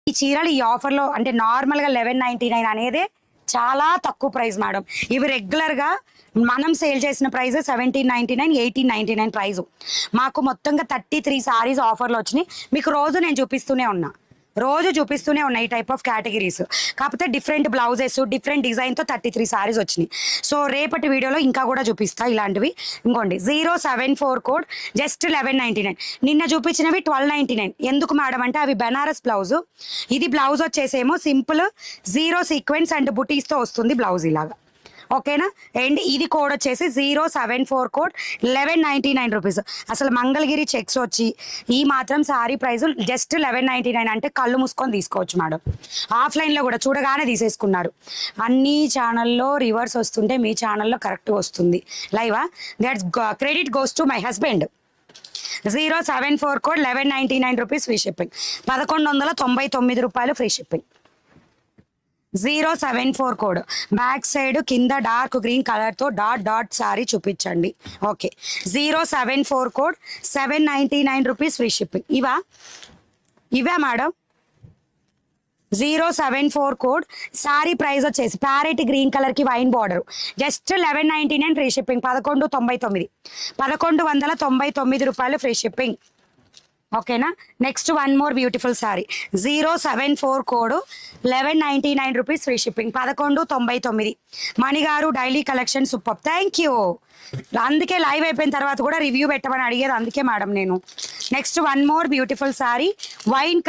ఈ చీరలు ఈ ఆఫర్లో అంటే నార్మల్గా 1199 అనేది చాలా తక్కువ ప్రైస్ మేడం. ఇవి రెగ్యులర్గా మనం సేల్ చేసిన ప్రైస్ 1799, 1899 ప్రైస్. మాకు మొత్తంగా 33 సారీస్ ఆఫర్లో వచ్చినాయి. మీకు రోజు నేను చూపిస్తూనే ఉన్నా ఈ టైప్ ఆఫ్ కేటగిరీస్. కాకపోతే డిఫరెంట్ బ్లౌజెస్ డిఫరెంట్ డిజైన్తో 33 సారీస్ వచ్చినాయి. సో రేపటి వీడియోలో ఇంకా కూడా చూపిస్తా ఇలాంటివి. ఇంకోండి 074 కోడ్ జస్ట్ 1199. నిన్న చూపించినవి 1299. ఎందుకు మేడం అంటే అవి బెనారస్ బ్లౌజ్. ఇది బ్లౌజ్ వచ్చేసేమో సింపుల్ 0 సీక్వెన్స్ అండ్ బుటీస్తో వస్తుంది బ్లౌజ్ ఇలాగా. ఓకేనా. అండ్ ఇది కోడ్ వచ్చేసి 074 కోడ్ 1199 రూపీస్. అసలు మంగళగిరి చెక్స్ వచ్చి ఈ మాత్రం సారీ ప్రైస్ జస్ట్ 1199 అంటే కళ్ళు మూసుకొని తీసుకోవచ్చు మేడం. ఆఫ్లైన్లో కూడా చూడగానే తీసేసుకున్నారు. అన్ని ఛానల్లో రివర్స్ వస్తుంటే మీ ఛానల్లో కరెక్ట్ వస్తుంది లైవా. That's credit goes to my husband. 074 code 1199 rupees free shipping. 1199 రూపాయలు free shipping. 074 code back side కింద డార్క్ గ్రీన్ కలర్ తో డాట్ డాట్ సారీ చూపించండి. Okay. 074 code 799 rupees free shipping. ఇవా మేడం. 074 కోడ్ సారీ ప్రైస్ వచ్చేసి ప్యారెట్ గ్రీన్ కలర్ కి wine border just 1199 free shipping. 1199 రూపాయలు free shipping. ఓకేనా. Next one more beautiful sari 074 code 1199 rupees free shipping. 1199. మణిగారు daily collection super. Thank you. అందుకే live అయిపోయిన తర్వాత కూడా రివ్యూ పెట్టమని అడిగేది అందుకే మేడం నేను. Next one more beautiful sari wine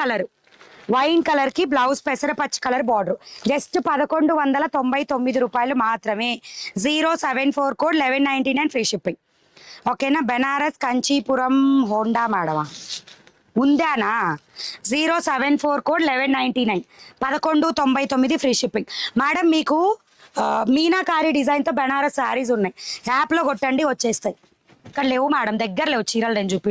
colour కి బ్లౌజ్ పెసరపచ్చి కలర్ బార్డర్ జస్ట్ 1199 రూపాయలు మాత్రమే. 074 కోడ్ 1199 ఫ్రీ షిప్పింగ్. ఓకేనా. బెనారస్ కంచీపురం హోండా మేడమా ఉందానా. 074 కోడ్ 1199 1199 ఫ్రీ షిప్పింగ్. మేడం మీకు మీనాకారి డిజైన్తో బెనారస్ శారీస్ ఉన్నాయి. యాప్లో కొట్టండి వచ్చేస్తాయి. ఇక్కడ లేవు మేడం, దగ్గర లేవు చీరలు నేను చూపి